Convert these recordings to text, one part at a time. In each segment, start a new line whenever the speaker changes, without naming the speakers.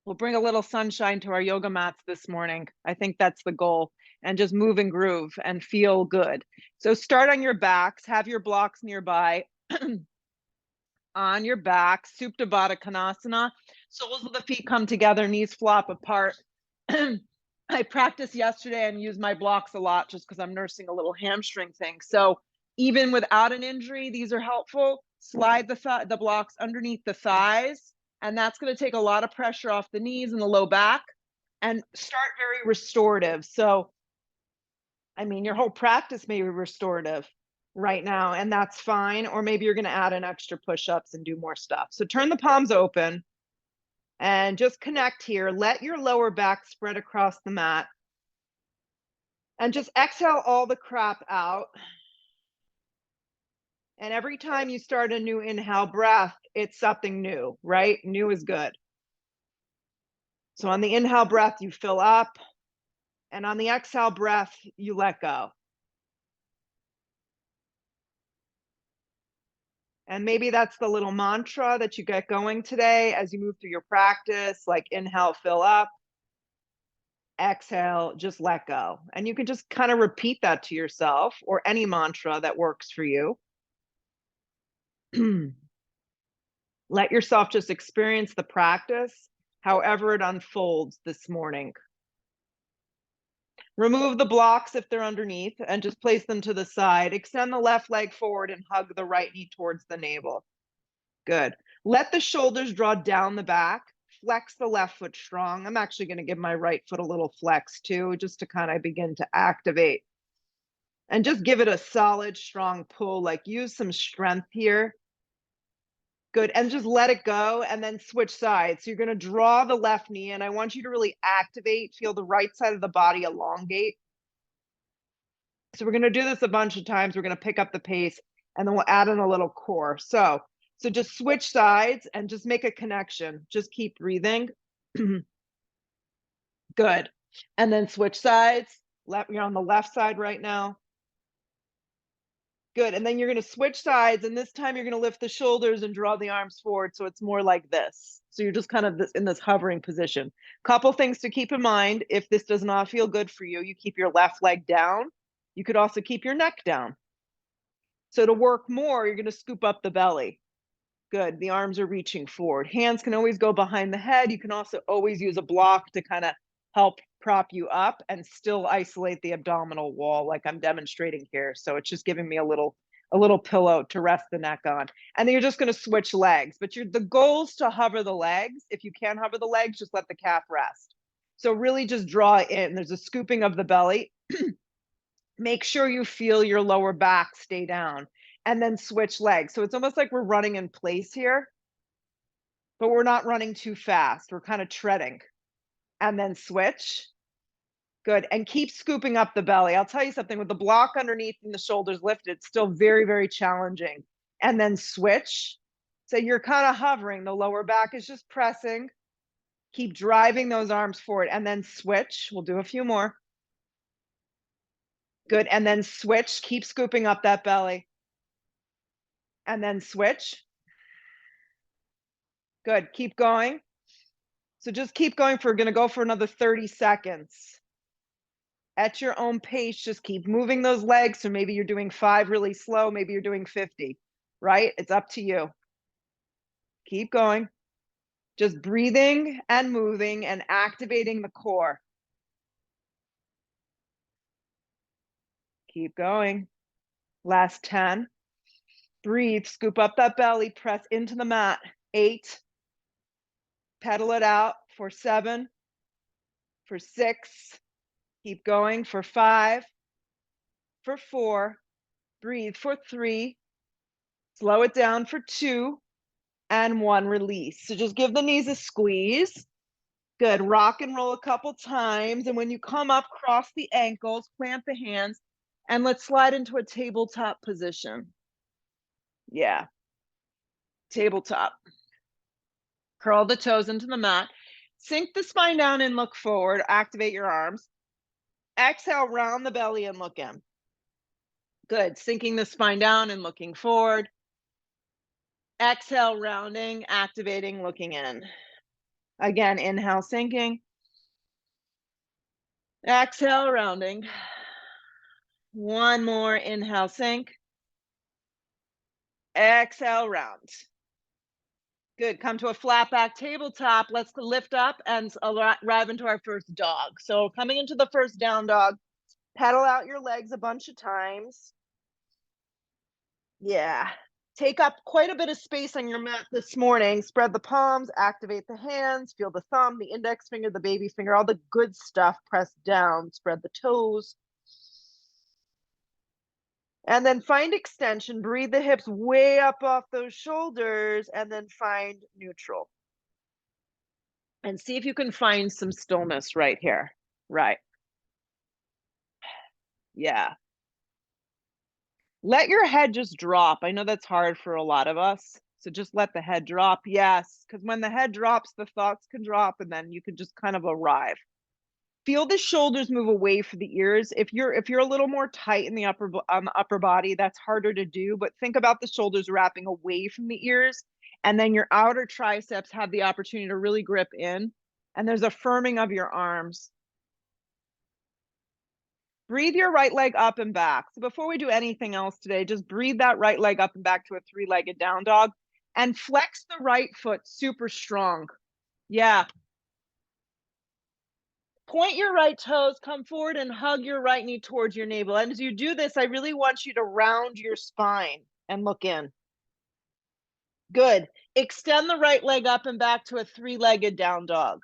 We'll bring a little sunshine to our yoga mats this morning. I think that's the goal. And just move and groove and feel good. So start on your backs, have your blocks nearby. On your back, Supta Baddha Konasana. Soles of the feet come together, knees flop apart. I practiced yesterday and used my blocks a lot just because I'm nursing a little hamstring thing. So even without an injury, these are helpful. Slide the blocks underneath the thighs, and that's going to take a lot of pressure off the knees and the low back and start very restorative. So, I mean, your whole practice may be restorative right now, and that's fine. Or maybe you're going to add an extra push-ups and do more stuff. So turn the palms open and just connect here. Let your lower back spread across the mat. And just exhale all the crap out. And every time you start a new inhale breath, it's something new, right? New is good. So on the inhale breath, you fill up. And on the exhale breath, you let go. And maybe that's the little mantra that you get going today as you move through your practice, like inhale, fill up. Exhale, just let go. And you can just kind of repeat that to yourself or any mantra that works for you. Let yourself just experience the practice, however it unfolds this morning. Remove the blocks if they're underneath and just place them to the side. Extend the left leg forward and hug the right knee towards the navel. Good. Let the shoulders draw down the back. Flex the left foot strong. I'm actually going to give my right foot a little flex too, just to kind of begin to activate. And just give it a solid, strong pull, like use some strength here. Good. And just let it go and then switch sides. So you're going to draw the left knee and I want you to really activate, feel the right side of the body elongate. So we're going to do this a bunch of times. We're going to pick up the pace and then we'll add in a little core. So just switch sides and just make a connection. Just keep breathing. Good. And then switch sides. You're on the left side right now. Good. And then you're going to switch sides. And this time you're going to lift the shoulders and draw the arms forward. So it's more like this. So you're just kind of in this hovering position. Couple things to keep in mind. If this does not feel good for you, you keep your left leg down. You could also keep your neck down. So to work more, you're going to scoop up the belly. Good. The arms are reaching forward. Hands can always go behind the head. You can also always use a block to kind of help prop you up and still isolate the abdominal wall like I'm demonstrating here. So it's just giving me a little pillow to rest the neck on. And then you're just going to switch legs. But the goal is to hover the legs. If you can hover the legs, just let the calf rest. So really just draw in. There's a scooping of the belly. Make sure you feel your lower back stay down. And then switch legs. So it's almost like we're running in place here, but we're not running too fast. We're kind of treading. And then switch. Good. And keep scooping up the belly. I'll tell you something, with the block underneath and the shoulders lifted, it's still very, very challenging. And then switch. So you're kind of hovering. The lower back is just pressing. Keep driving those arms forward and then switch. We'll do a few more. Good. And then switch. Keep scooping up that belly. And then switch. Good. Keep going. So just keep going. We're going to go for another 30 seconds. At your own pace, just keep moving those legs. So maybe you're doing 5 really slow. Maybe you're doing 50, right? It's up to you. Keep going. Just breathing and moving and activating the core. Keep going. Last 10. Breathe, scoop up that belly, press into the mat. 8. Pedal it out for 7. For 6. Keep going for 5. For 4. Breathe for 3. Slow it down for 2. And 1, release. So just give the knees a squeeze. Good. Rock and roll a couple times. And when you come up, cross the ankles, plant the hands, and let's slide into a tabletop position. Yeah. Tabletop. Curl the toes into the mat. Sink the spine down and look forward. Activate your arms. Exhale, round the belly and look in. Good. Sinking the spine down and looking forward. Exhale, rounding, activating, looking in. Again, inhale, sinking. Exhale, rounding. One more, inhale, sink. Exhale, round. Good, come to a flat back tabletop. Let's lift up and arrive into our first dog. So coming into the first down dog, pedal out your legs a bunch of times. Yeah. Take up quite a bit of space on your mat this morning. Spread the palms, activate the hands, feel the thumb, the index finger, the baby finger, all the good stuff pressed down. Spread the toes. And then find extension, breathe the hips way up off those shoulders, and then find neutral. And see if you can find some stillness right here. Right. Yeah. Let your head just drop. I know that's hard for a lot of us. So just let the head drop. Yes. Because when the head drops, the thoughts can drop and then you can just kind of arrive. Feel the shoulders move away from the ears. If you're a little more tight in the on the upper body, that's harder to do. But think about the shoulders wrapping away from the ears, and then your outer triceps have the opportunity to really grip in. And there's a firming of your arms. Breathe your right leg up and back. So before we do anything else today, just breathe that right leg up and back to a three-legged down dog and flex the right foot super strong. Yeah. Point your right toes, come forward and hug your right knee towards your navel. And as you do this, I really want you to round your spine and look in. Good. Extend the right leg up and back to a three-legged down dog.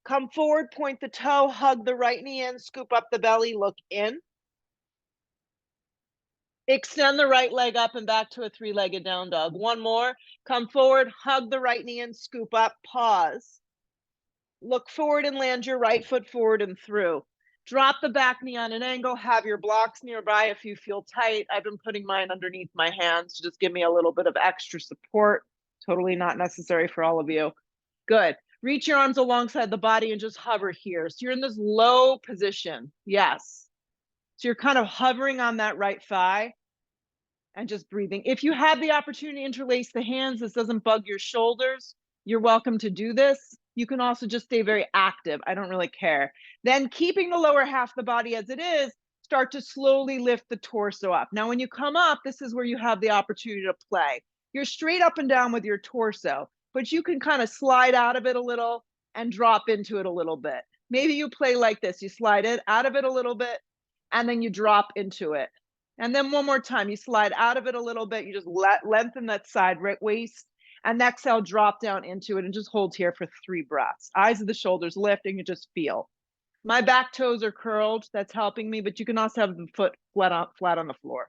Come forward, point the toe, hug the right knee in, scoop up the belly, look in. Extend the right leg up and back to a three-legged down dog. One more. Come forward, hug the right knee in, scoop up, pause. Look forward and land your right foot forward and through. Drop the back knee on an angle. Have your blocks nearby if you feel tight. I've been putting mine underneath my hands to just give me a little bit of extra support. Totally not necessary for all of you. Good. Reach your arms alongside the body and just hover here. So you're in this low position. Yes. So you're kind of hovering on that right thigh and just breathing. If you have the opportunity to interlace the hands, this doesn't bug your shoulders, you're welcome to do this. You can also just stay very active. I don't really care. Then keeping the lower half of the body as it is, start to slowly lift the torso up. Now, when you come up, this is where you have the opportunity to play. You're straight up and down with your torso, but you can kind of slide out of it a little and drop into it a little bit. Maybe you play like this. You slide it out of it a little bit, and then you drop into it. And then one more time, you slide out of it a little bit. You just lengthen that side right waist, and exhale, drop down into it and just hold here for 3 breaths. Eyes of the shoulders lift and you just feel. My back toes are curled. That's helping me, but you can also have the foot flat on the floor.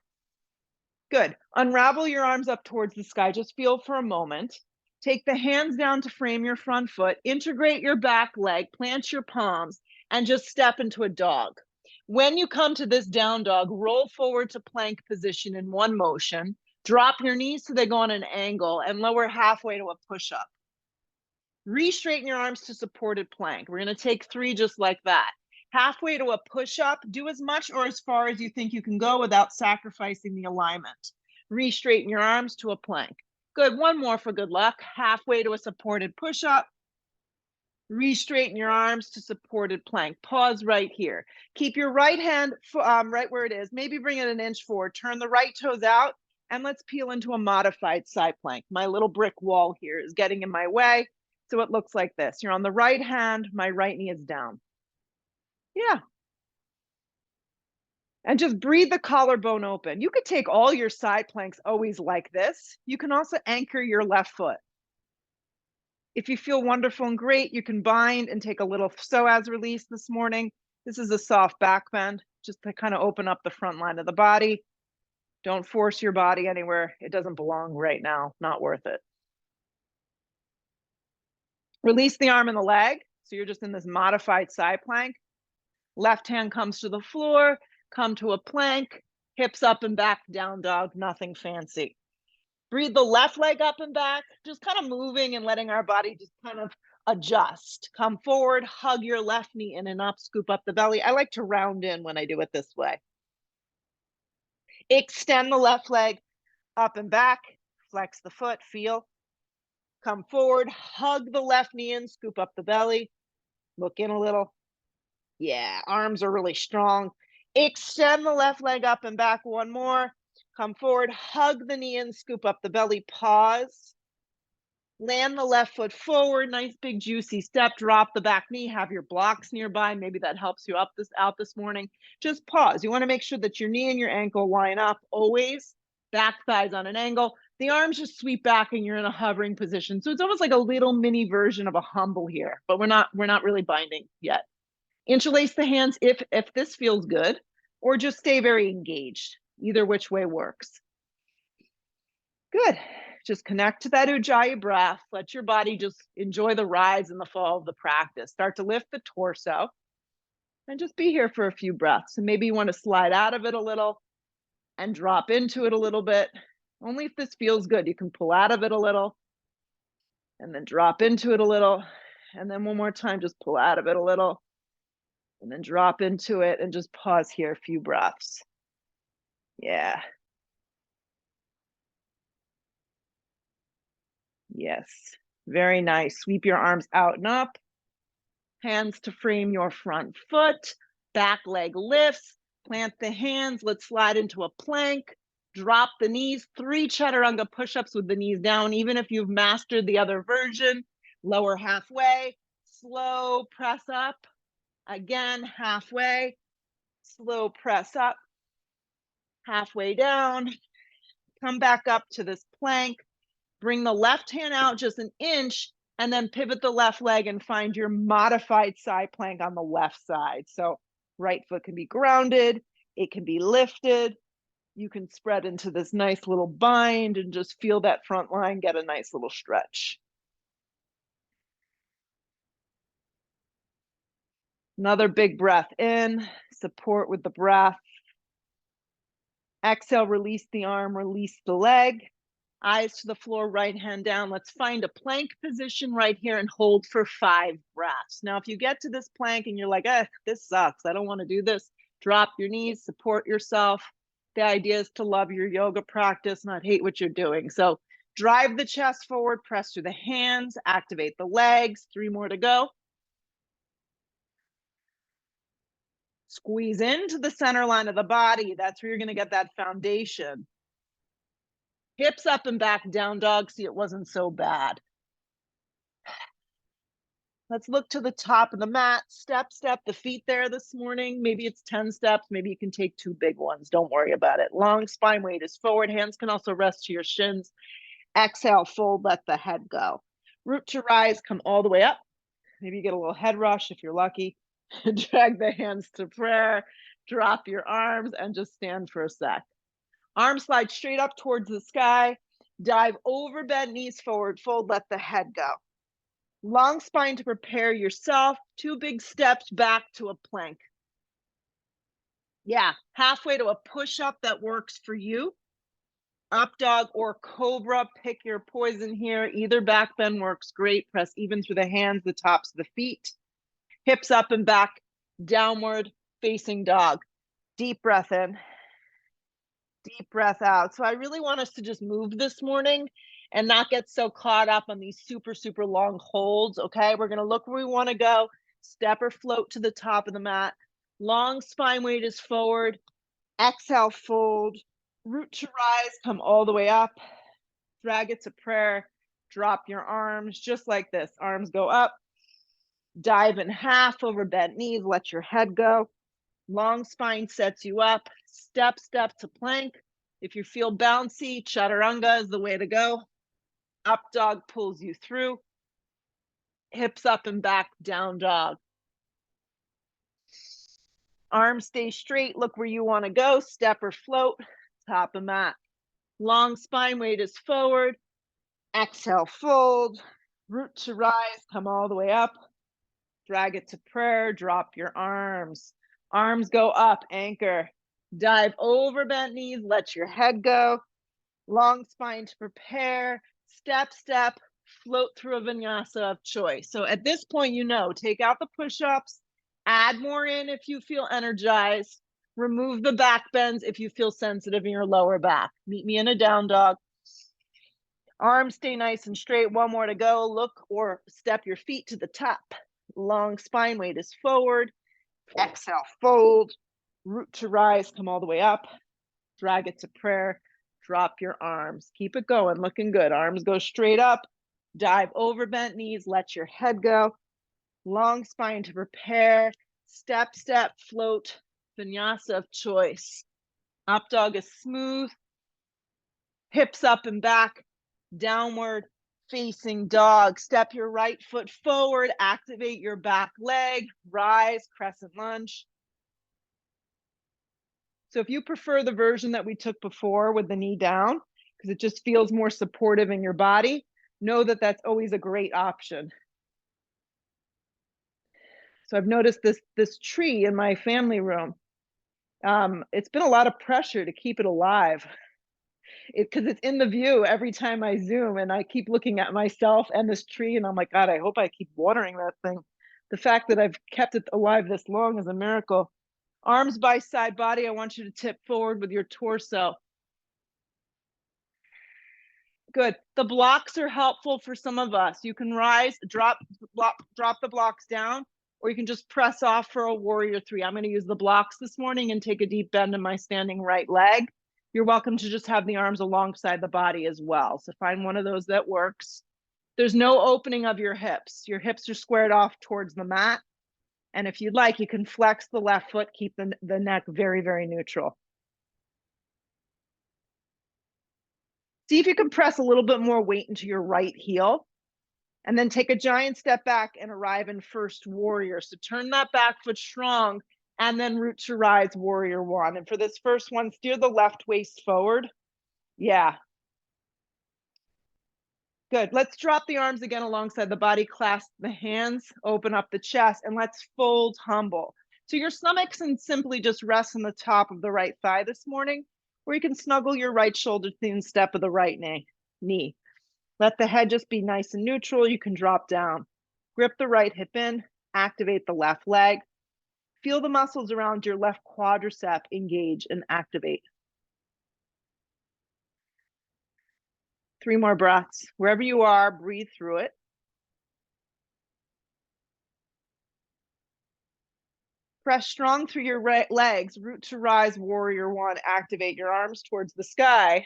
Good. Unravel your arms up towards the sky. Just feel for a moment. Take the hands down to frame your front foot. Integrate your back leg. Plant your palms and just step into a dog. When you come to this down dog, roll forward to plank position in one motion. Drop your knees so they go on an angle and lower halfway to a push-up. Re-straighten your arms to supported plank. We're going to take 3 just like that. Halfway to a push-up, do as much or as far as you think you can go without sacrificing the alignment. Re-straighten your arms to a plank. Good, one more for good luck. Halfway to a supported push-up. Re-straighten your arms to supported plank. Pause right here. Keep your right hand right where it is. Maybe bring it an inch forward. Turn the right toes out, and let's peel into a modified side plank. My little brick wall here is getting in my way, so it looks like this. You're on the right hand, my right knee is down. Yeah. And just breathe the collarbone open. You could take all your side planks always like this. You can also anchor your left foot. If you feel wonderful and great, you can bind and take a little psoas release this morning. This is a soft back bend, just to kind of open up the front line of the body. Don't force your body anywhere. It doesn't belong right now. Not worth it. Release the arm and the leg. So you're just in this modified side plank. Left hand comes to the floor, come to a plank, hips up and back, down dog, nothing fancy. Breathe the left leg up and back, just kind of moving and letting our body just kind of adjust. Come forward, hug your left knee in and up, scoop up the belly. I like to round in when I do it this way. Extend the left leg up and back, flex the foot, feel. Come forward, hug the left knee in, scoop up the belly, look in a little. Yeah, arms are really strong. Extend the left leg up and back one more. Come forward, hug the knee in, scoop up the belly, pause. Land the left foot forward, nice big juicy step, drop the back knee, have your blocks nearby. Maybe that helps you out this morning. Just pause. You want to make sure that your knee and your ankle line up always. Back thighs on an angle. The arms just sweep back and you're in a hovering position. So it's almost like a little mini version of a humble here, but we're not really binding yet. Interlace the hands if this feels good, or just stay very engaged. Either which way works. Good. Just connect to that Ujjayi breath. Let your body just enjoy the rise and the fall of the practice. Start to lift the torso and just be here for a few breaths. And maybe you want to slide out of it a little and drop into it a little bit. Only if this feels good. You can pull out of it a little and then drop into it a little. And then one more time, just pull out of it a little and then drop into it and just pause here a few breaths. Yeah. Yes. Very nice. Sweep your arms out and up. Hands to frame your front foot. Back leg lifts. Plant the hands. Let's slide into a plank. Drop the knees. 3 chaturanga push-ups with the knees down. Even if you've mastered the other version, lower halfway. Slow press up. Again, halfway. Slow press up. Halfway down. Come back up to this plank. Bring the left hand out just an inch and then pivot the left leg and find your modified side plank on the left side. So right foot can be grounded, it can be lifted. You can spread into this nice little bind and just feel that front line get a nice little stretch. Another big breath in, support with the breath. Exhale, release the arm, release the leg. Eyes to the floor, right hand down. Let's find a plank position right here and hold for 5 breaths. Now, if you get to this plank and you're like, this sucks, I don't want to do this, drop your knees, support yourself. The idea is to love your yoga practice, not hate what you're doing. So drive the chest forward, press through the hands, activate the legs. 3 more to go. Squeeze into the center line of the body. That's where you're going to get that foundation. Hips up and back, down dog. See, it wasn't so bad. Let's look to the top of the mat. Step the feet there this morning. Maybe it's 10 steps. Maybe you can take 2 big ones. Don't worry about it. Long spine weight is forward. Hands can also rest to your shins. Exhale, fold, let the head go. Root to rise, come all the way up. Maybe you get a little head rush if you're lucky. Drag the hands to prayer. Drop your arms and just stand for a sec. Arms slide straight up towards the sky. Dive over, bend knees forward, fold, let the head go. Long spine to prepare yourself. 2 big steps back to a plank. Yeah, halfway to a push-up that works for you. Up dog or cobra, pick your poison here. Either back bend works great. Press even through the hands, the tops of the feet. Hips up and back, downward facing dog. Deep breath in. Deep breath out. So I really want us to just move this morning and not get so caught up on these super, super long holds, okay? We're gonna look where we wanna go, step or float to the top of the mat. Long spine weight is forward. Exhale, fold. Root to rise, come all the way up. Drag it to prayer. Drop your arms just like this. Arms go up. Dive in half over bent knees, let your head go. Long spine sets you up. Step to plank. If you feel bouncy, chaturanga is the way to go. Up dog pulls you through. Hips up and back, down dog. Arms stay straight, look where you want to go. Step or float, top of mat. Long spine weight is forward. Exhale, fold. Root to rise, come all the way up. Drag it to prayer, drop your arms. Arms go up, anchor. Dive over bent knees, let your head go. Long spine to prepare. Step, float through a vinyasa of choice. So at this point, take out the push-ups, add more in if you feel energized, remove the back bends if you feel sensitive in your lower back. Meet me in a down dog. Arms stay nice and straight. One more to go. Look or step your feet to the top. Long spine weight is forward. Exhale, fold. Root to rise, come all the way up. Drag it to prayer. Drop your arms. Keep it going, looking good. Arms go straight up. Dive over bent knees. Let your head go. Long spine to prepare. Step, step, float. Vinyasa of choice. Up dog is smooth. Hips up and back. Downward facing dog. Step your right foot forward. Activate your back leg. Rise, crescent lunge. So if you prefer the version that we took before with the knee down, because it just feels more supportive in your body, know that that's always a great option. So I've noticed this tree in my family room. It's been a lot of pressure to keep it alive. Because it's in the view every time I zoom, and I keep looking at myself and this tree, and I'm like, God, I hope I keep watering that thing. The fact that I've kept it alive this long is a miracle. Arms by side body, I want you to tip forward with your torso. Good. The blocks are helpful for some of us. You can rise, drop the blocks down, or you can just press off for a warrior three. I'm going to use the blocks this morning and take a deep bend in my standing right leg. You're welcome to just have the arms alongside the body as well. So find one of those that works. There's no opening of your hips. Your hips are squared off towards the mat. And if you'd like, you can flex the left foot, keep the neck very, very neutral. See if you can press a little bit more weight into your right heel, and then take a giant step back and arrive in first warrior. So turn that back foot strong, and then root to rise, warrior one. And for this first one, steer the left waist forward. Yeah. Good. Let's drop the arms again alongside the body, clasp the hands, open up the chest, and let's fold humble. So your stomach can simply just rest on the top of the right thigh this morning, or you can snuggle your right shoulder to the instep of the right knee. Let the head just be nice and neutral. You can drop down. Grip the right hip in, activate the left leg. Feel the muscles around your left quadricep engage and activate. 3 more breaths. Wherever you are, breathe through it. Press strong through your right legs. Root to rise, warrior one. Activate your arms towards the sky.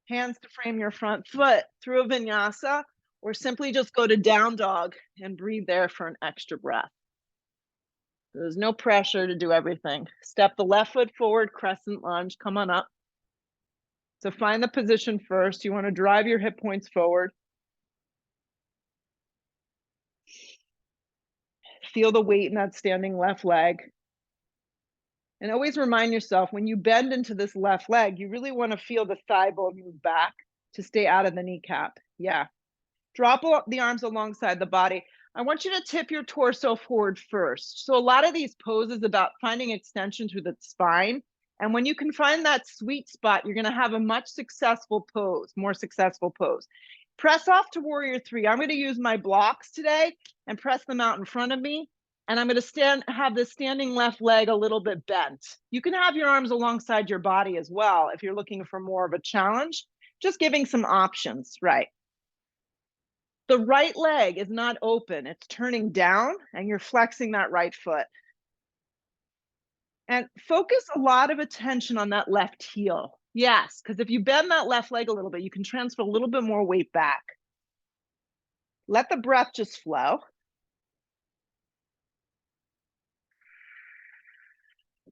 Hands to frame your front foot through a vinyasa, or simply just go to down dog and breathe there for an extra breath. There's no pressure to do everything. Step the left foot forward, crescent lunge, come on up. So find the position first. You want to drive your hip points forward. Feel the weight in that standing left leg. And always remind yourself, when you bend into this left leg, you really want to feel the thigh bone move back to stay out of the kneecap. Yeah. Drop the arms alongside the body. I want you to tip your torso forward first. So a lot of these poses about finding extension through the spine. And when you can find that sweet spot, you're going to have a much more successful pose. Press off to warrior three. I'm going to use my blocks today and press them out in front of me. And I'm going to have the standing left leg a little bit bent. You can have your arms alongside your body as well if you're looking for more of a challenge. Just giving some options, right? The right leg is not open. It's turning down, and you're flexing that right foot. And focus a lot of attention on that left heel. Yes, because if you bend that left leg a little bit, you can transfer a little bit more weight back. Let the breath just flow.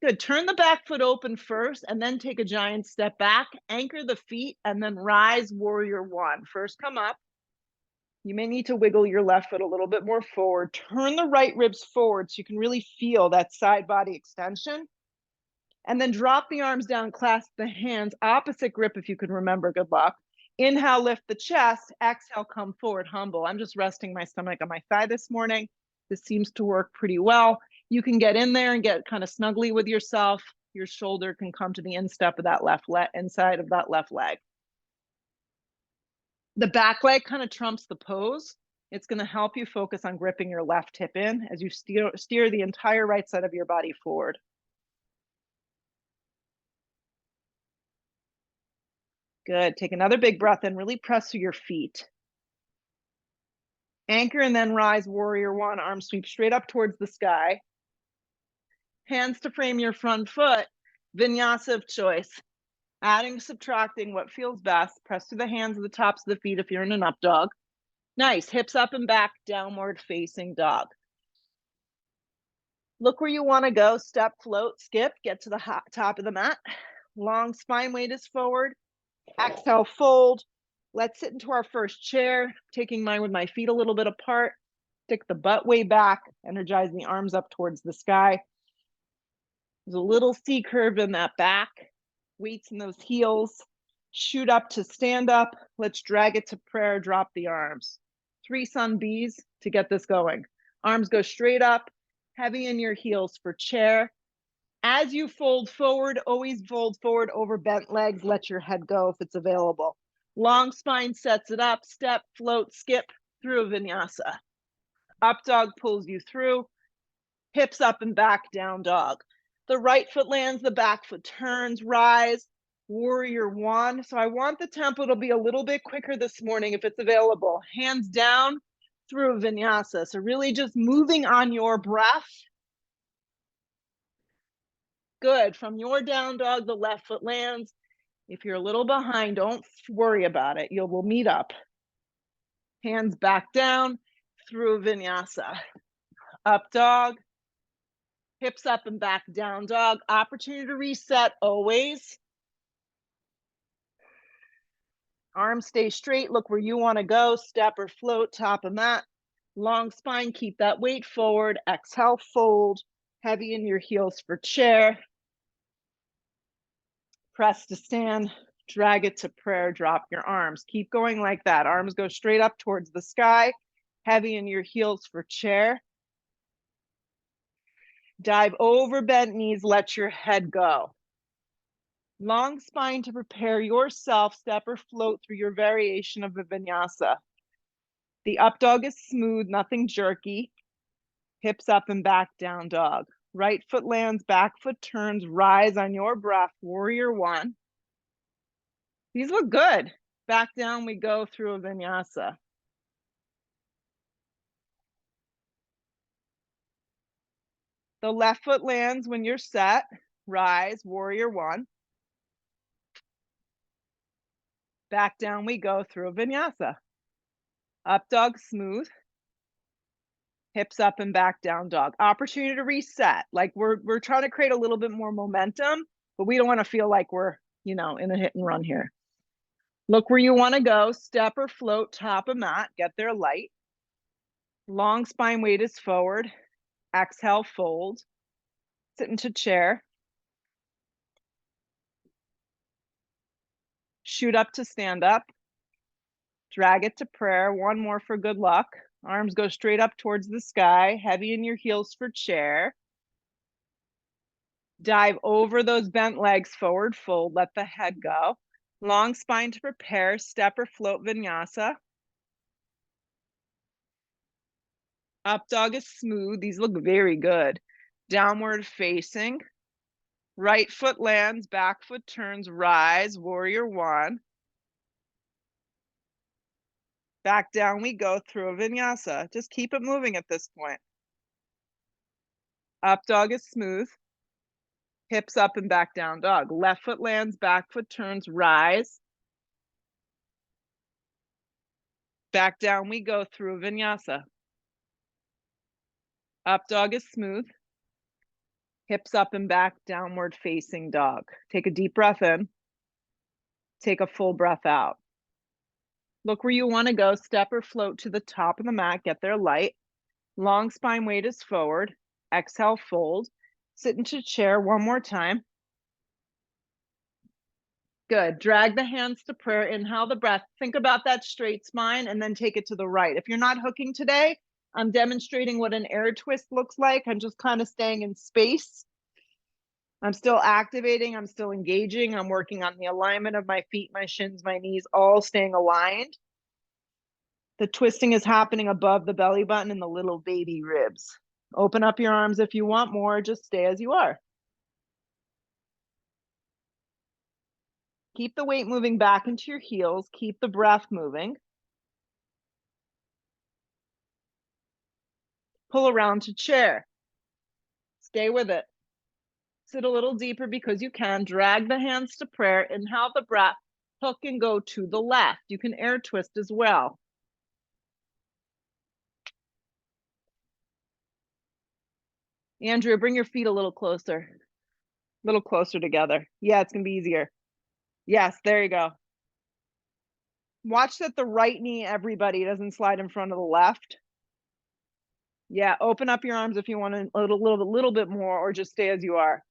Good. Turn the back foot open first, and then take a giant step back. Anchor the feet, and then rise, warrior one. First, come up. You may need to wiggle your left foot a little bit more forward. Turn the right ribs forward so you can really feel that side body extension. And then drop the arms down, clasp the hands, opposite grip if you can remember, good luck. Inhale, lift the chest. Exhale, come forward, humble. I'm just resting my stomach on my thigh this morning. This seems to work pretty well. You can get in there and get kind of snuggly with yourself. Your shoulder can come to the instep of that inside of that left leg. The back leg kind of trumps the pose. It's going to help you focus on gripping your left hip in as you steer the entire right side of your body forward. Good. Take another big breath in. Really press through your feet. Anchor and then rise, warrior one. Arm sweep straight up towards the sky. Hands to frame your front foot. Vinyasa of choice. Adding, subtracting what feels best. Press through the hands of the tops of the feet if you're in an up dog. Nice. Hips up and back, downward facing dog. Look where you want to go. Step, float, skip. Get to the top of the mat. Long spine weight is forward. Exhale, fold. Let's sit into our first chair, taking mine with my feet a little bit apart. Stick the butt way back, energize the arms up towards the sky. There's a little C curve in that back, weights in those heels. Shoot up to stand up. Let's drag it to prayer, drop the arms. 3 sun Bs to get this going. Arms go straight up, heavy in your heels for chair. As you fold forward, always fold forward over bent legs. Let your head go if it's available. Long spine sets it up. Step, float, skip through a vinyasa. Up dog pulls you through. Hips up and back, down dog. The right foot lands, the back foot turns, rise, warrior one. So I want the tempo to be a little bit quicker this morning if it's available. Hands down through a vinyasa. So really just moving on your breath. Good. From your down dog, the left foot lands. If you're a little behind, don't worry about it. We'll meet up. Hands back down through vinyasa. Up dog. Hips up and back, down dog. Opportunity to reset always. Arms stay straight. Look where you want to go. Step or float, top of mat. Long spine, keep that weight forward. Exhale, fold. Heavy in your heels for chair. Press to stand, drag it to prayer, drop your arms. Keep going like that. Arms go straight up towards the sky, heavy in your heels for chair. Dive over bent knees, let your head go. Long spine to prepare yourself, step or float through your variation of the vinyasa. The up dog is smooth, nothing jerky. Hips up and back, down dog. Right foot lands, back foot turns, rise on your breath, warrior one. These look good. Back down we go through a vinyasa. The left foot lands when you're set. Rise, warrior one. Back down we go through a vinyasa. Up dog, smooth. Hips up and back, down dog. Opportunity to reset. Like we're trying to create a little bit more momentum, but we don't want to feel like we're, in a hit and run here. Look where you want to go. Step or float, top of mat. Get there light. Long spine weight is forward. Exhale, fold. Sit into chair. Shoot up to stand up. Drag it to prayer. One more for good luck. Arms go straight up towards the sky. Heavy in your heels for chair. Dive over those bent legs, forward fold. Let the head go. Long spine to prepare. Step or float vinyasa. Up dog is smooth. These look very good. Downward facing. Right foot lands, back foot turns, rise, warrior one. Back down we go through a vinyasa. Just keep it moving at this point. Up dog is smooth. Hips up and back, down dog. Left foot lands, back foot turns, rise. Back down we go through a vinyasa. Up dog is smooth. Hips up and back, downward facing dog. Take a deep breath in. Take a full breath out. Look where you want to go. Step or float to the top of the mat. Get there light. Long spine weight is forward. Exhale, fold. Sit into chair one more time. Good. Drag the hands to prayer. Inhale the breath. Think about that straight spine and then take it to the right. If you're not hooking today, I'm demonstrating what an air twist looks like. I'm just kind of staying in space. I'm still activating. I'm still engaging. I'm working on the alignment of my feet, my shins, my knees, all staying aligned. The twisting is happening above the belly button and the little baby ribs. Open up your arms if you want more. Just stay as you are. Keep the weight moving back into your heels. Keep the breath moving. Pull around to chair. Stay with it. Sit a little deeper because you can. Drag the hands to prayer. Inhale the breath. Hook and go to the left. You can air twist as well. Andrea, bring your feet a little closer. A little closer together. Yeah, it's going to be easier. Yes, there you go. Watch that the right knee, everybody, doesn't slide in front of the left. Yeah, open up your arms if you want a little bit more, or just stay as you are.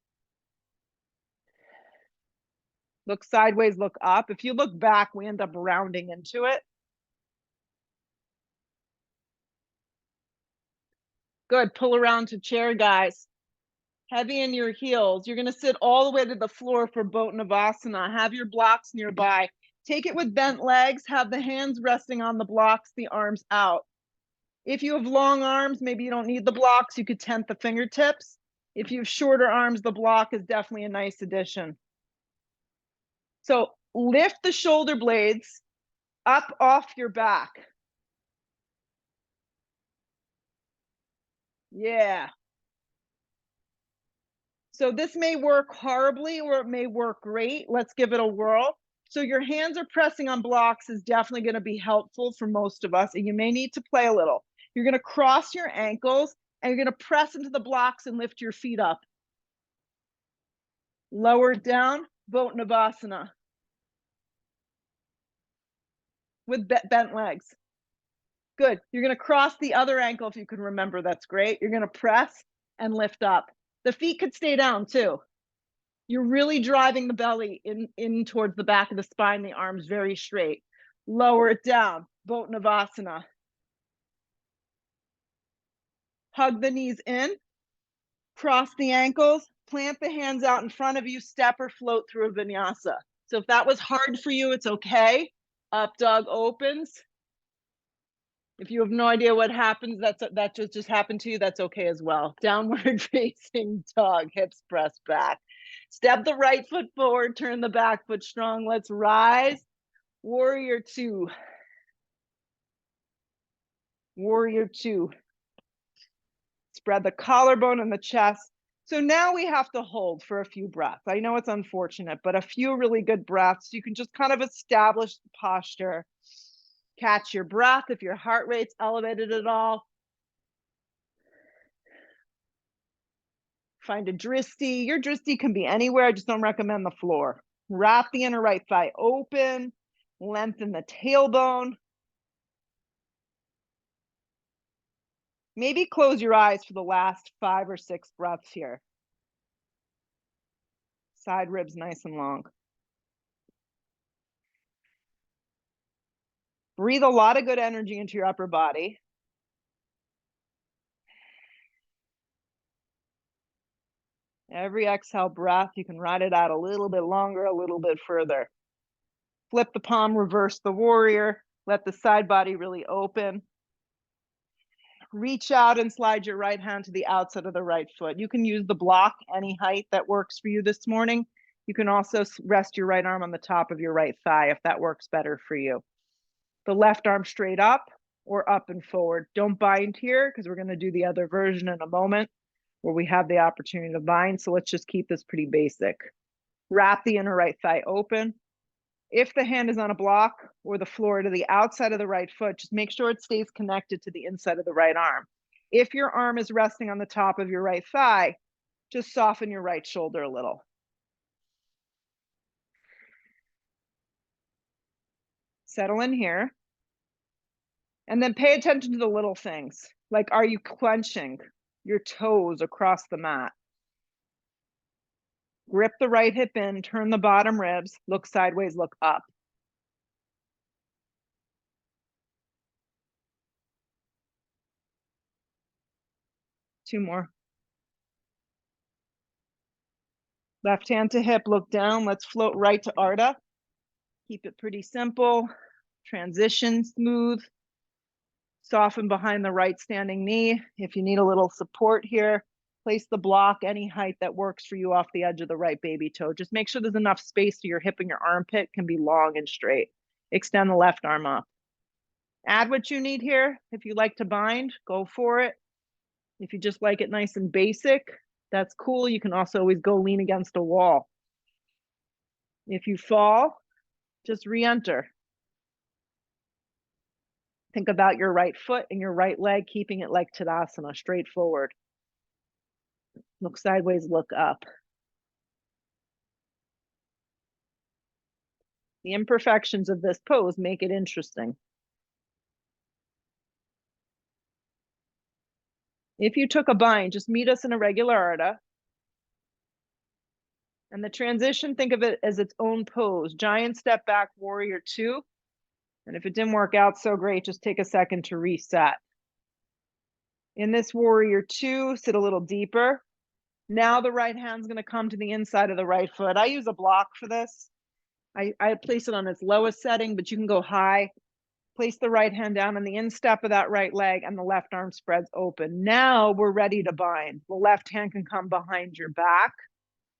Look sideways, look up. If you look back, we end up rounding into it. Good, pull around to chair, guys. Heavy in your heels. You're gonna sit all the way to the floor for Bottanavasana. Have your blocks nearby. Take it with bent legs, have the hands resting on the blocks, the arms out. If you have long arms, maybe you don't need the blocks, you could tent the fingertips. If you have shorter arms, the block is definitely a nice addition. So lift the shoulder blades up off your back. Yeah. So this may work horribly or it may work great. Let's give it a whirl. So your hands are pressing on blocks is definitely going to be helpful for most of us, and you may need to play a little. You're going to cross your ankles and you're going to press into the blocks and lift your feet up. Lower it down, Bottanavasana. With bent legs. Good. You're going to cross the other ankle if you can remember. That's great. You're going to press and lift up. The feet could stay down too. You're really driving the belly in towards the back of the spine, the arms very straight. Lower it down, Bottanavasana. Hug the knees in, cross the ankles, plant the hands out in front of you, step or float through a vinyasa. So if that was hard for you, it's okay. Up dog opens. If you have no idea what happens, that just happened to you, that's okay as well. Downward facing dog, hips pressed back. Step the right foot forward, turn the back foot strong. Let's rise. Warrior two. Warrior two. Spread the collarbone and the chest. So now we have to hold for a few breaths. I know it's unfortunate, but a few really good breaths. You can just kind of establish the posture. Catch your breath if your heart rate's elevated at all. Find a dristi. Your dristi can be anywhere. I just don't recommend the floor. Wrap the inner right thigh open. Lengthen the tailbone. Maybe close your eyes for the last 5 or 6 breaths here. Side ribs nice and long. Breathe a lot of good energy into your upper body. Every exhale breath, you can ride it out a little bit longer, a little bit further. Flip the palm, reverse the warrior. Let the side body really open. Reach out and slide your right hand to the outside of the right foot. You can use the block any height that works for you this morning. You can also rest your right arm on the top of your right thigh if that works better for you. The left arm straight up or up and forward. Don't bind here because we're going to do the other version in a moment where we have the opportunity to bind. So let's just keep this pretty basic. Wrap the inner right thigh open. If the hand is on a block or the floor to the outside of the right foot, just make sure it stays connected to the inside of the right arm. If your arm is resting on the top of your right thigh, just soften your right shoulder a little. Settle in here. And then pay attention to the little things. Like, are you clenching your toes across the mat? Grip the right hip in, turn the bottom ribs, look sideways, look up. Two more. Left hand to hip, look down. Let's float right to Ardha. Keep it pretty simple. Transition smooth. Soften behind the right standing knee. If you need a little support here, Place the block any height that works for you off the edge of the right baby toe. Just make sure there's enough space so your hip and your armpit can be long and straight. Extend the left arm up. Add what you need here. If you like to bind, go for it. If you just like it nice and basic, that's cool. You can also always go lean against a wall. If you fall, just re-enter. Think about your right foot and your right leg, keeping it like Tadasana, straight forward. Look sideways, look up. The imperfections of this pose make it interesting. If you took a bind, just meet us in a regular arda. And the transition, think of it as its own pose. Giant step back, warrior two. And if it didn't work out so great, just take a second to reset. In this warrior two, sit a little deeper. Now the right hand's gonna come to the inside of the right foot. I use a block for this. I place it on its lowest setting, but you can go high. Place the right hand down on the instep of that right leg and the left arm spreads open. Now we're ready to bind. The left hand can come behind your back.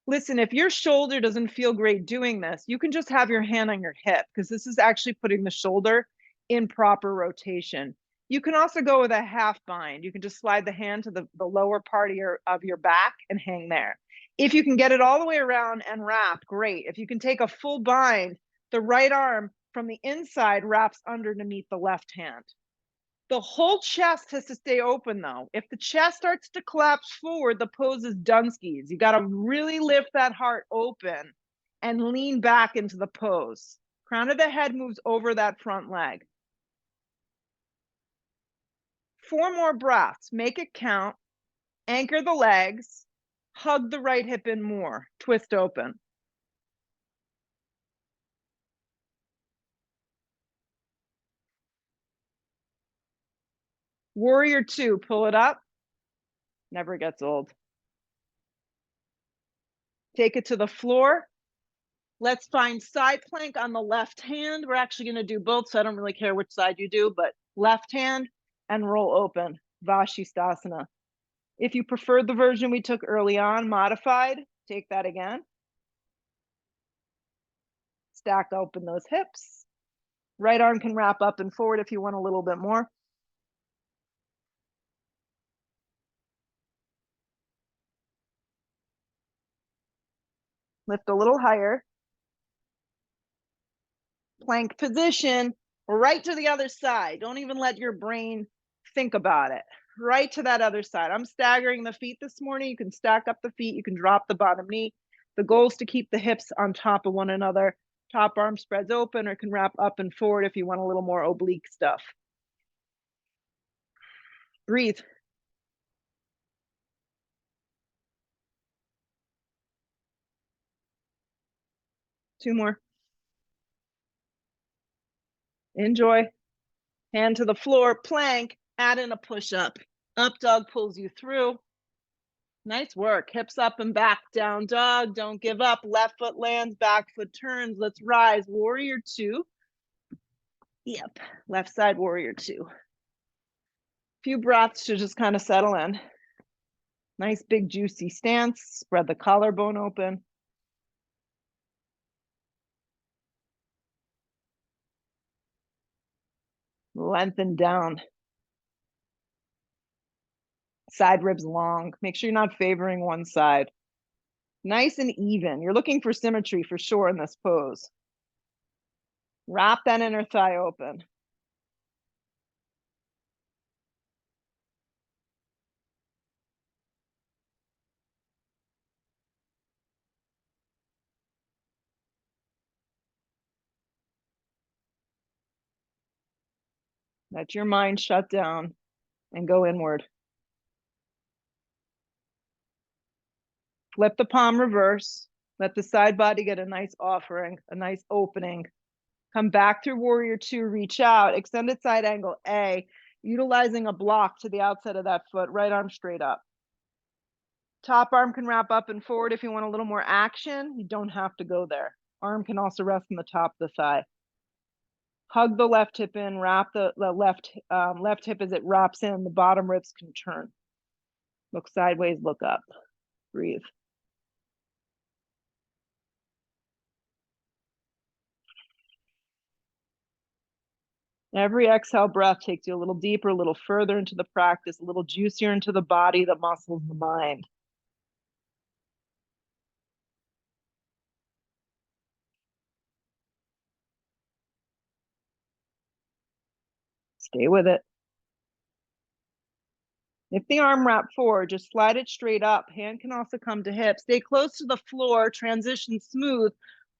Listen, if your shoulder doesn't feel great doing this, you can just have your hand on your hip because this is actually putting the shoulder in proper rotation. You can also go with a half bind. You can just slide the hand to the lower part of your back and hang there. If you can get it all the way around and wrap, great. If you can take a full bind, the right arm from the inside wraps underneath the left hand. The whole chest has to stay open though. If the chest starts to collapse forward, the pose is Dunskies. You got to really lift that heart open and lean back into the pose. Crown of the head moves over that front leg. 4 more breaths. Make it count. Anchor the legs. Hug the right hip in more. Twist open. Warrior two, pull it up. Never gets old. Take it to the floor. Let's find side plank on the left hand. We're actually going to do both, so I don't really care which side you do, but left hand and roll open, Vashisthasana. If you preferred the version we took early on, modified, take that again. Stack open those hips. Right arm can wrap up and forward if you want a little bit more. Lift a little higher. Plank position, right to the other side. Don't even let your brain think about it. Right to that other side. I'm staggering the feet this morning. You can stack up the feet. You can drop the bottom knee. The goal is to keep the hips on top of one another. Top arm spreads open or can wrap up and forward if you want a little more oblique stuff. Breathe. Two more. Enjoy. Hand to the floor, plank, add in a push-up. Up dog pulls you through. Nice work. Hips up and back, down dog. Don't give up. Left foot lands, back foot turns. Let's rise. Warrior two. Yep. Left side, warrior two. Few breaths to just kind of settle in. Nice big juicy stance. Spread the collarbone open. Lengthen down. Side ribs long. Make sure you're not favoring one side. Nice and even. You're looking for symmetry for sure in this pose. Wrap that inner thigh open. Let your mind shut down and go inward. Flip the palm reverse. Let the side body get a nice offering, a nice opening. Come back through warrior two, reach out, extended side angle A, utilizing a block to the outside of that foot, right arm straight up. Top arm can wrap up and forward if you want a little more action. You don't have to go there. Arm can also rest on the top of the thigh. Hug the left hip in, wrap the left hip as it wraps in, the bottom ribs can turn. Look sideways, look up, breathe. Every exhale breath takes you a little deeper, a little further into the practice, a little juicier into the body, the muscles, the mind. Stay with it. If the arm wrap forward, just slide it straight up. Hand can also come to hip. Stay close to the floor, transition smooth,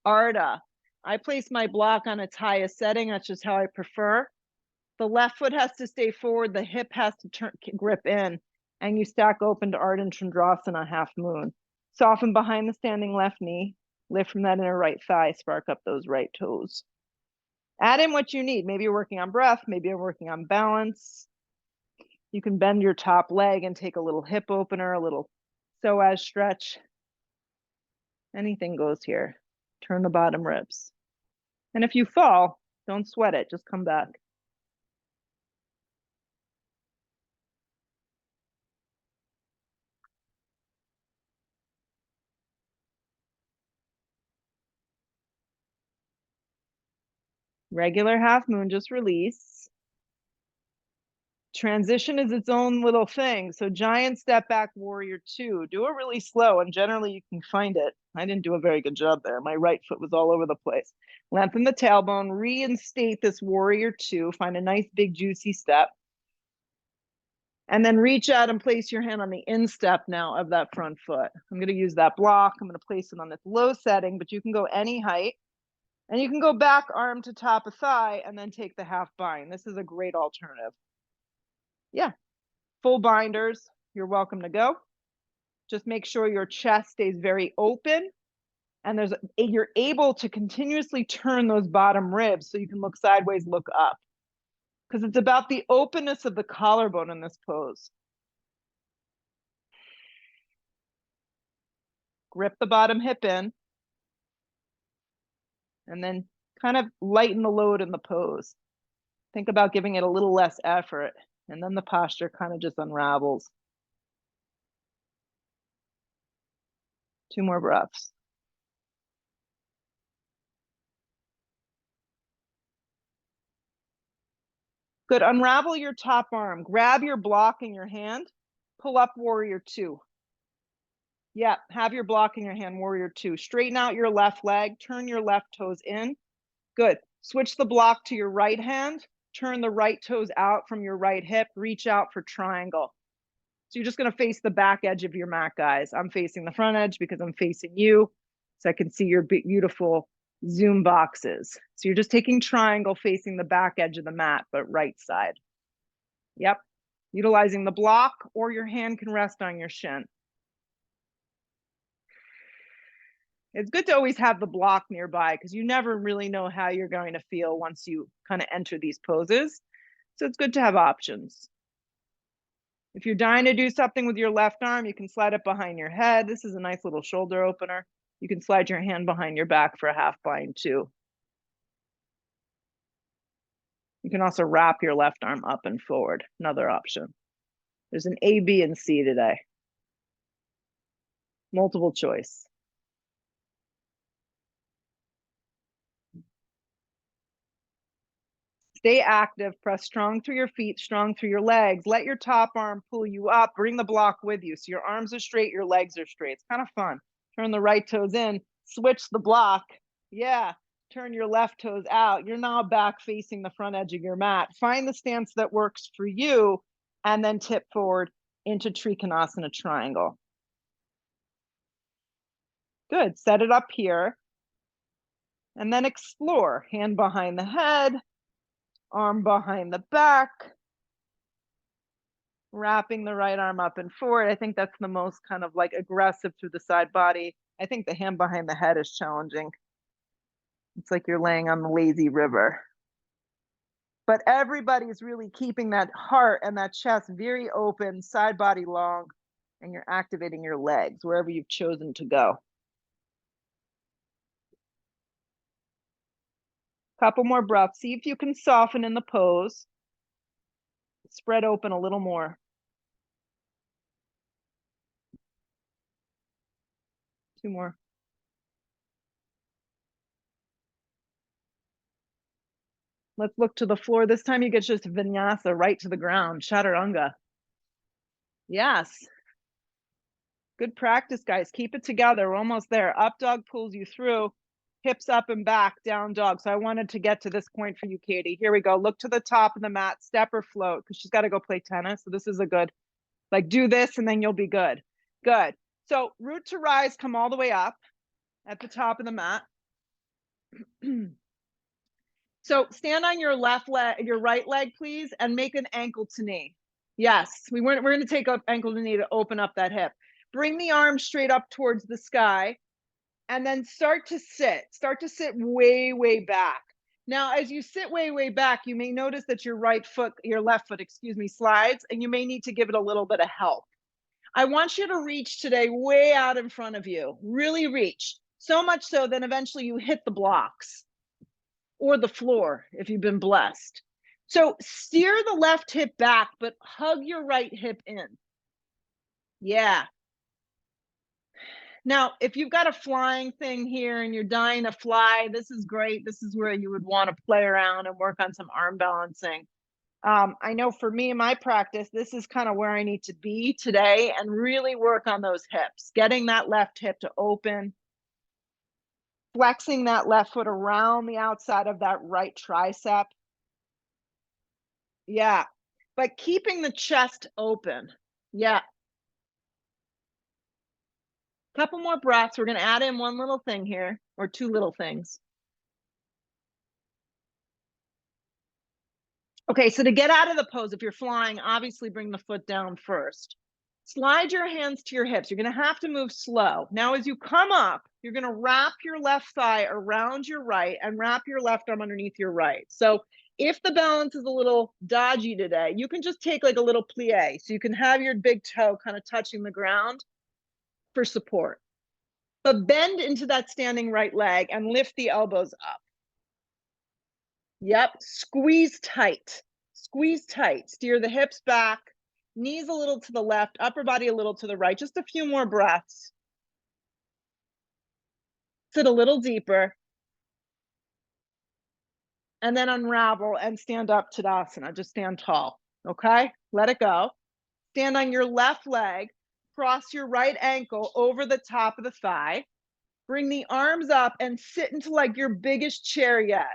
Ardha. I place my block on its highest setting. That's just how I prefer. The left foot has to stay forward. The hip has to grip in. And you stack open to Ardha Chandrasana, half moon. Soften behind the standing left knee. Lift from that inner right thigh. Spark up those right toes. Add in what you need. Maybe you're working on breath. Maybe you're working on balance. You can bend your top leg and take a little hip opener, a little psoas stretch. Anything goes here. Turn the bottom ribs. And if you fall, don't sweat it, just come back. Regular half moon, just release. Transition is its own little thing. So giant step back, warrior two. Do it really slow, and generally you can find it. I didn't do a very good job there. My right foot was all over the place. Lengthen the tailbone, reinstate this warrior two. Find a nice big juicy step. And then reach out and place your hand on the instep now of that front foot. I'm going to use that block. I'm going to place it on this low setting, but you can go any height. And you can go back arm to top of thigh and then take the half bind. This is a great alternative. Yeah, full binders, you're welcome to go. Just make sure your chest stays very open and you're able to continuously turn those bottom ribs so you can look sideways, look up. Because it's about the openness of the collarbone in this pose. Grip the bottom hip in. And then kind of lighten the load in the pose. Think about giving it a little less effort. And then the posture kind of just unravels. 2 more breaths. Good. Unravel your top arm. Grab your block in your hand. Pull up warrior two. Yeah, have your block in your hand, warrior two. Straighten out your left leg. Turn your left toes in. Good. Switch the block to your right hand. Turn the right toes out from your right hip. Reach out for triangle. So you're just going to face the back edge of your mat, guys. I'm facing the front edge because I'm facing you. So I can see your beautiful Zoom boxes. So you're just taking triangle facing the back edge of the mat, but right side. Yep. Utilizing the block, or your hand can rest on your shin. It's good to always have the block nearby because you never really know how you're going to feel once you kind of enter these poses. So it's good to have options. If you're dying to do something with your left arm, you can slide it behind your head. This is a nice little shoulder opener. You can slide your hand behind your back for a half bind too. You can also wrap your left arm up and forward, another option. There's an A, B, and C today. Multiple choice. Stay active, press strong through your feet, strong through your legs. Let your top arm pull you up, bring the block with you. So your arms are straight, your legs are straight. It's kind of fun. Turn the right toes in, switch the block. Yeah, turn your left toes out. You're now back facing the front edge of your mat. Find the stance that works for you and then tip forward into Trikonasana triangle. Good, set it up here. And then explore, hand behind the head, arm behind the back, wrapping the right arm up and forward. I think that's the most kind of like aggressive through the side body. I think the hand behind the head is challenging. It's like you're laying on the lazy river. But everybody's really keeping that heart and that chest very open, side body long, and you're activating your legs wherever you've chosen to go. Couple more breaths. See if you can soften in the pose. Spread open a little more. 2 more. Let's look to the floor. This time you get just vinyasa right to the ground, chaturanga. Yes. Good practice, guys. Keep it together. We're almost there. Up dog pulls you through, hips up and back, down dog. So I wanted to get to this point for you, Katie. Here we go. Look to the top of the mat, step or float, because she's got to go play tennis. So this is a good, like, do this and then you'll be good. Good. So root to rise, come all the way up at the top of the mat. So stand on your left leg, your right leg, please, and make an ankle to knee. Yes, we're going to take up ankle to knee to open up that hip. Bring the arms straight up towards the sky, and then start to sit. Start to sit way, way back. Now, as you sit way, way back, you may notice that your left foot, excuse me, slides, and you may need to give it a little bit of help. I want you to reach today way out in front of you. Really reach. So much so that eventually you hit the blocks or the floor if you've been blessed. So steer the left hip back, but hug your right hip in. Yeah. Now, if you've got a flying thing here and you're dying to fly, this is great. This is where you would want to play around and work on some arm balancing. I know for me in my practice, this is kind of where I need to be today and really work on those hips, getting that left hip to open, flexing that left foot around the outside of that right tricep. Yeah, but keeping the chest open. Yeah. Couple more breaths. We're going to add in one little thing here, or 2 little things. Okay, so to get out of the pose, if you're flying, obviously bring the foot down first. Slide your hands to your hips. You're going to have to move slow. Now, as you come up, you're going to wrap your left thigh around your right and wrap your left arm underneath your right. So if the balance is a little dodgy today, you can just take like a little plie. So you can have your big toe kind of touching the ground for support. But bend into that standing right leg and lift the elbows up. Yep, squeeze tight. Squeeze tight. Steer the hips back, knees a little to the left, upper body a little to the right. Just a few more breaths. Sit a little deeper. And then unravel and stand up Tadasana. Just stand tall, okay? Let it go. Stand on your left leg. Cross your right ankle over the top of the thigh. Bring the arms up and sit into like your biggest chair yet.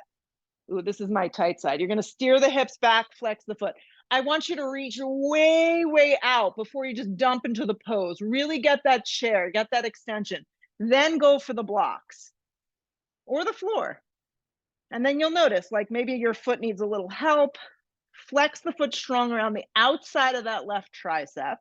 Ooh, this is my tight side. You're going to steer the hips back, flex the foot. I want you to reach way, way out before you just dump into the pose. Really get that chair, get that extension. Then go for the blocks or the floor. And then you'll notice like maybe your foot needs a little help. Flex the foot strong around the outside of that left tricep.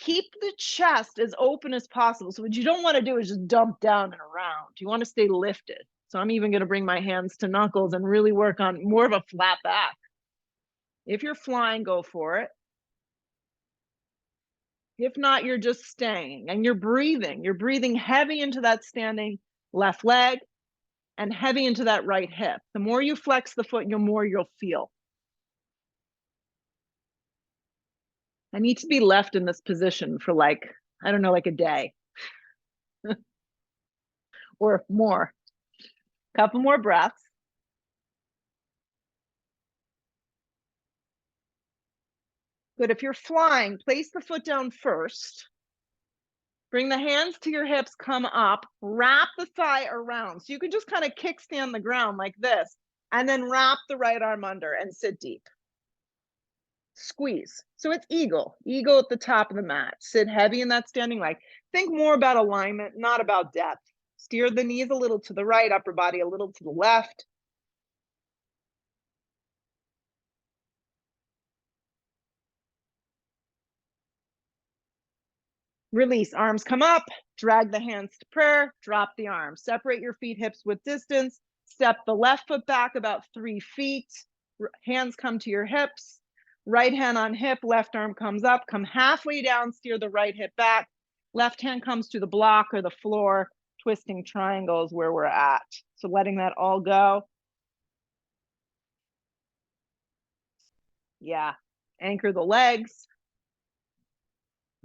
Keep the chest as open as possible. So what you don't want to do is just dump down and around. You want to stay lifted. So I'm even going to bring my hands to knuckles and really work on more of a flat back. If you're flying, go for it. If not, you're just staying and you're breathing. You're breathing heavy into that standing left leg and heavy into that right hip. The more you flex the foot, the more you'll feel. I need to be left in this position for like, I don't know, like a day or more. Couple more breaths. Good. If you're flying, place the foot down first. Bring the hands to your hips, come up, wrap the thigh around. So you can just kind of kickstand the ground like this, and then wrap the right arm under and sit deep. Squeeze. So it's eagle at the top of the mat. Sit heavy in that standing leg. Think more about alignment, not about depth. Steer the knees a little to the right, upper body a little to the left. Release, arms come up, drag the hands to prayer, drop the arms. Separate your feet, hips width distance. Step the left foot back about 3 feet. Hands come to your hips. Right hand on hip, left arm comes up. Come halfway down, steer the right hip back. Left hand comes to the block or the floor. Twisting triangles where we're at. So letting that all go. Yeah, anchor the legs.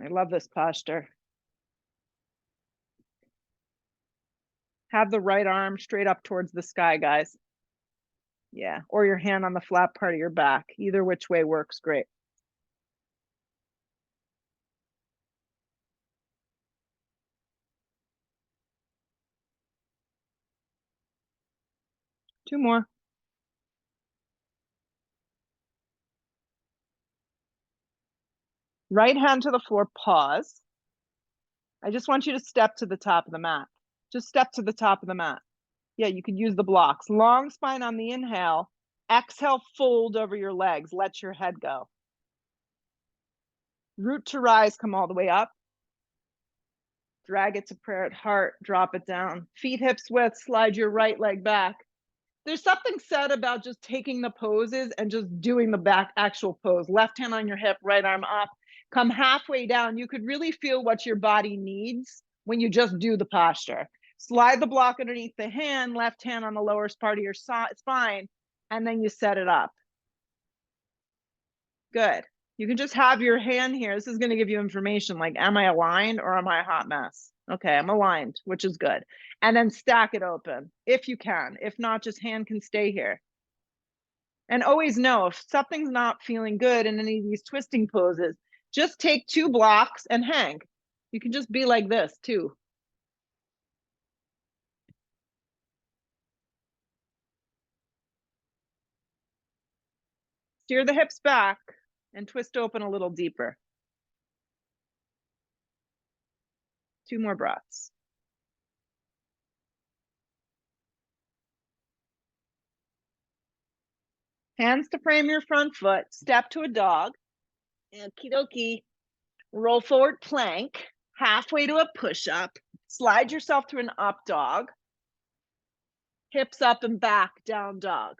I love this posture. Have the right arm straight up towards the sky, guys. Yeah, or your hand on the flat part of your back. Either which way works great. Two more. Right hand to the floor, pause. I just want you to step to the top of the mat. Just step to the top of the mat. Yeah, you could use the blocks. Long spine on the inhale. Exhale, fold over your legs. Let your head go. Root to rise, come all the way up. Drag it to prayer at heart, drop it down. Feet hips width, slide your right leg back. There's something said about just taking the poses and just doing the back actual pose. Left hand on your hip, right arm up. Come halfway down. You could really feel what your body needs when you just do the posture. Slide the block underneath the hand, left hand on the lower part of your spine, and then you set it up. Good. You can just have your hand here. This is going to give you information like, am I aligned or am I a hot mess? Okay, I'm aligned, which is good. And then stack it open if you can. If not, just hand can stay here. And always know if something's not feeling good in any of these twisting poses, just take 2 blocks and hang. You can just be like this too. Steer the hips back and twist open a little deeper. 2 more breaths. Hands to frame your front foot, step to a dog. Okie dokie. Roll forward plank, halfway to a push-up. Slide yourself to an up dog. Hips up and back, down dog.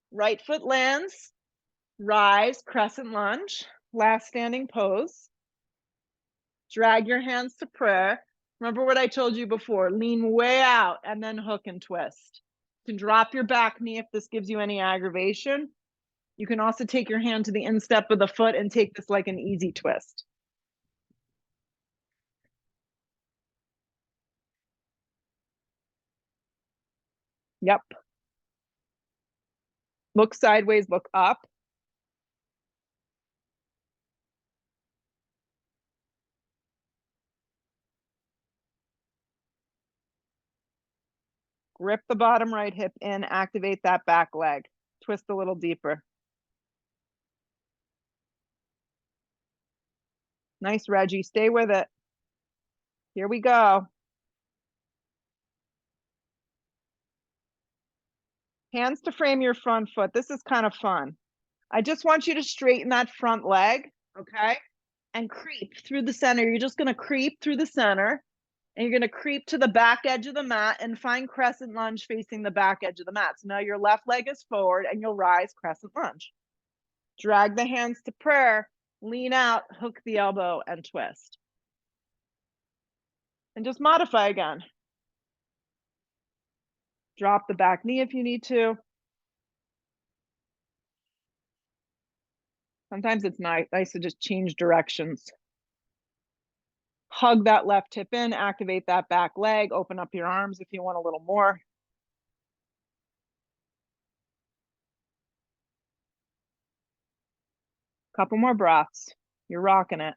Right foot lands, rise, crescent lunge, last standing pose. Drag your hands to prayer. Remember what I told you before, lean way out and then hook and twist. You can drop your back knee if this gives you any aggravation. You can also take your hand to the instep of the foot and take this like an easy twist. Yep. Look sideways, look up. Grip the bottom right hip in, activate that back leg. Twist a little deeper. Nice, Reggie. Stay with it. Here we go. Hands to frame your front foot. This is kind of fun. I just want you to straighten that front leg, okay? And creep through the center. You're just going to creep through the center. And you're going to creep to the back edge of the mat and find crescent lunge facing the back edge of the mat. So now your left leg is forward and you'll rise crescent lunge. Drag the hands to prayer, lean out, hook the elbow, and twist. And just modify again. Drop the back knee if you need to. Sometimes it's nice to just change directions. Hug that left hip in, activate that back leg, open up your arms if you want a little more. Couple more breaths. You're rocking it.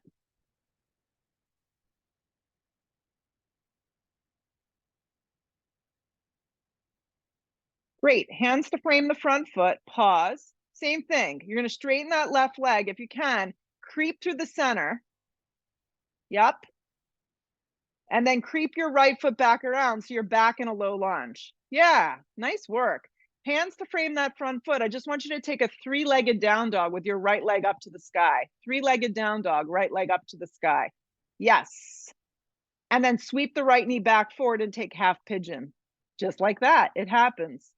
Great. Hands to frame the front foot. Pause. Same thing. You're going to straighten that left leg if you can. Creep through the center. Yep. And then creep your right foot back around so you're back in a low lunge. Yeah, nice work. Hands to frame that front foot. I just want you to take a 3-legged down dog with your right leg up to the sky. 3-legged down dog, right leg up to the sky. Yes. And then sweep the right knee back forward and take half pigeon. Just like that. It happens.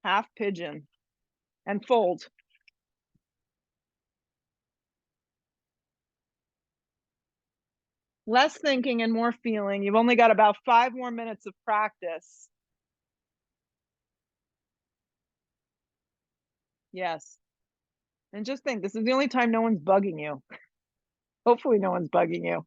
Half pigeon. And fold. Less thinking and more feeling. You've only got about 5 more minutes of practice. Yes. And just think, this is the only time no one's bugging you. Hopefully no one's bugging you.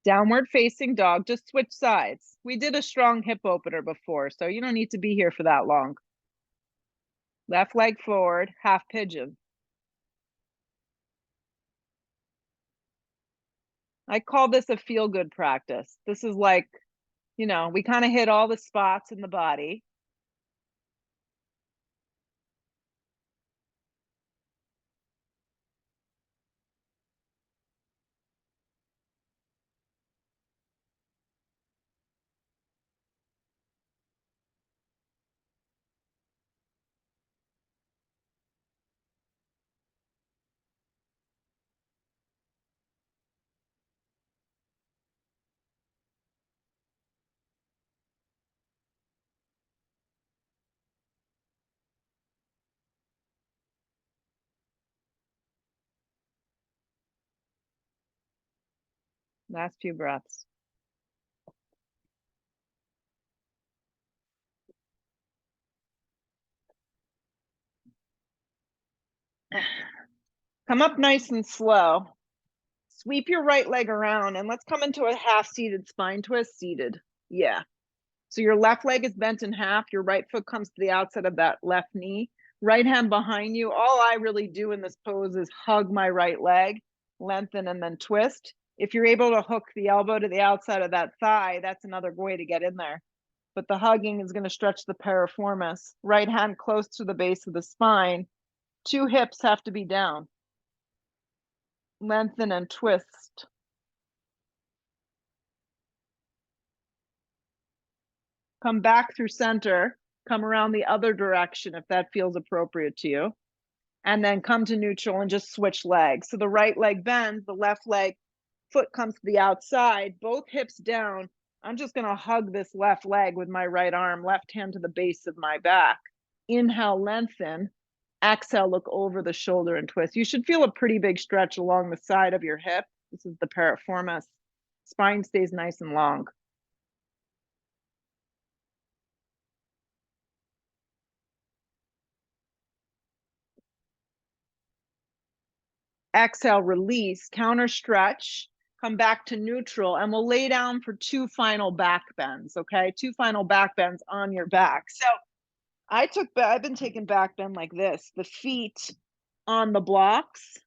Downward facing dog, just switch sides. We did a strong hip opener before, so you don't need to be here for that long. Left leg forward, half pigeon. I call this a feel-good practice. This is like, you know, we kind of hit all the spots in the body. Last few breaths. Come up nice and slow. Sweep your right leg around and let's come into a half seated spine twist, seated. Yeah. So your left leg is bent in half. Your right foot comes to the outside of that left knee. Right hand behind you. All I really do in this pose is hug my right leg, lengthen and then twist. If you're able to hook the elbow to the outside of that thigh, that's another way to get in there. But the hugging is going to stretch the piriformis. Right hand close to the base of the spine. Two hips have to be down. Lengthen and twist. Come back through center. Come around the other direction if that feels appropriate to you. And then come to neutral and just switch legs. So the right leg bends, the left leg foot comes to the outside, both hips down. I'm just going to hug this left leg with my right arm, left hand to the base of my back. Inhale, lengthen. Exhale, look over the shoulder and twist. You should feel a pretty big stretch along the side of your hip. This is the piriformis. Spine stays nice and long. Exhale, release, counter stretch, come back to neutral, and we'll lay down for two final back bends, okay? Two final back bends on your back. So I've been taking back bend like this, the feet on the blocks.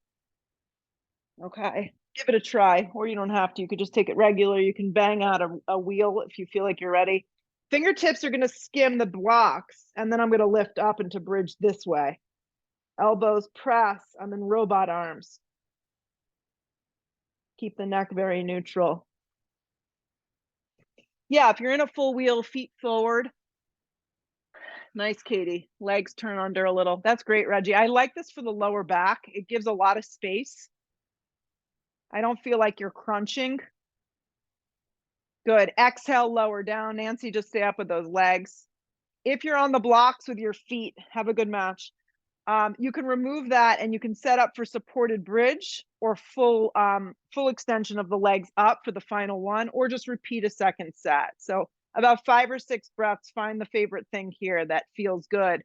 Okay, give it a try, or you don't have to. You could just take it regular. You can bang out a wheel if you feel like you're ready. Fingertips are gonna skim the blocks, and then I'm gonna lift up into bridge this way. Elbows press, I'm in robot arms. Keep the neck very neutral. Yeah, if you're in a full wheel, feet forward. Nice, Katie. Legs turn under a little. That's great, Reggie. I like this for the lower back. It gives a lot of space. I don't feel like you're crunching. Good. Exhale, lower down. Nancy, just stay up with those legs. If you're on the blocks with your feet, have a good match. You can remove that and you can set up for supported bridge or full extension of the legs up for the final one, or just repeat a second set. So about 5 or 6 breaths, find the favorite thing here that feels good.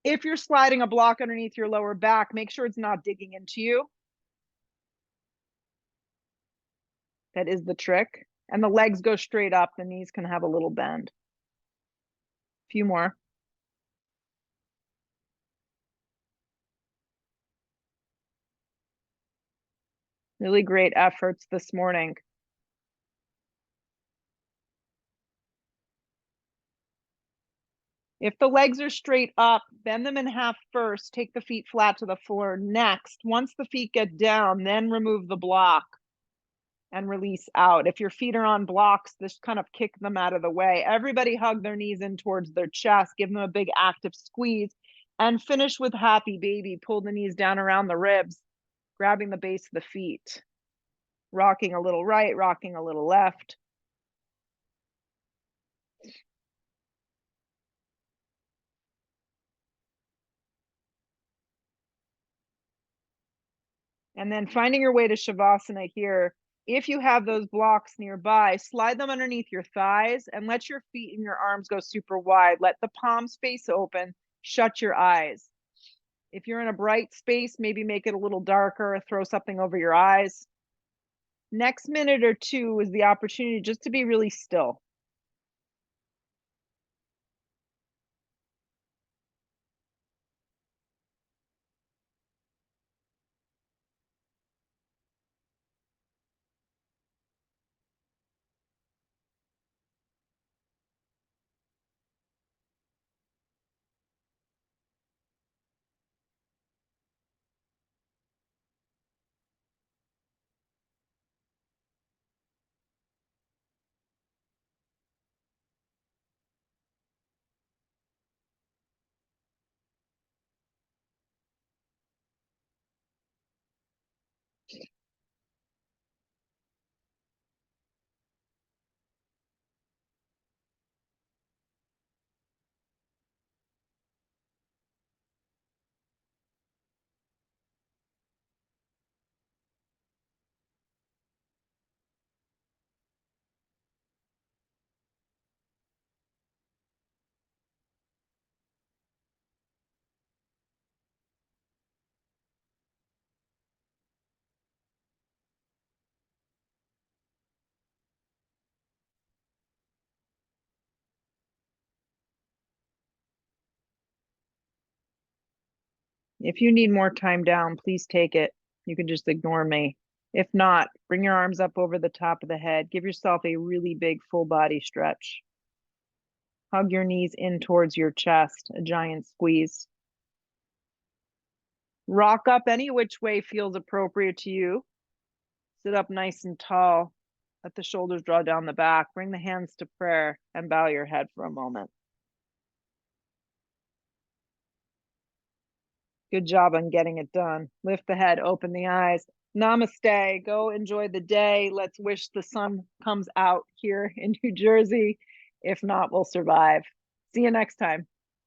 If you're sliding a block underneath your lower back, make sure it's not digging into you. That is the trick. And the legs go straight up, the knees can have a little bend. A few more. Really great efforts this morning. If the legs are straight up, bend them in half first, take the feet flat to the floor next. Once the feet get down, then remove the block and release out. If your feet are on blocks, just kind of kick them out of the way. Everybody hug their knees in towards their chest, give them a big active squeeze, and finish with happy baby. Pull the knees down around the ribs, grabbing the base of the feet, rocking a little right, rocking a little left. And then finding your way to Shavasana here. If you have those blocks nearby, slide them underneath your thighs and let your feet and your arms go super wide. Let the palms face open, shut your eyes. If you're in a bright space, maybe make it a little darker, throw something over your eyes. Next minute or two is the opportunity just to be really still. If you need more time down, please take it. You can just ignore me. If not, bring your arms up over the top of the head. Give yourself a really big full body stretch. Hug your knees in towards your chest, a giant squeeze. Rock up any which way feels appropriate to you. Sit up nice and tall. Let the shoulders draw down the back. Bring the hands to prayer and bow your head for a moment. Good job on getting it done. Lift the head, open the eyes. Namaste. Go enjoy the day. Let's wish the sun comes out here in New Jersey. If not, we'll survive. See you next time.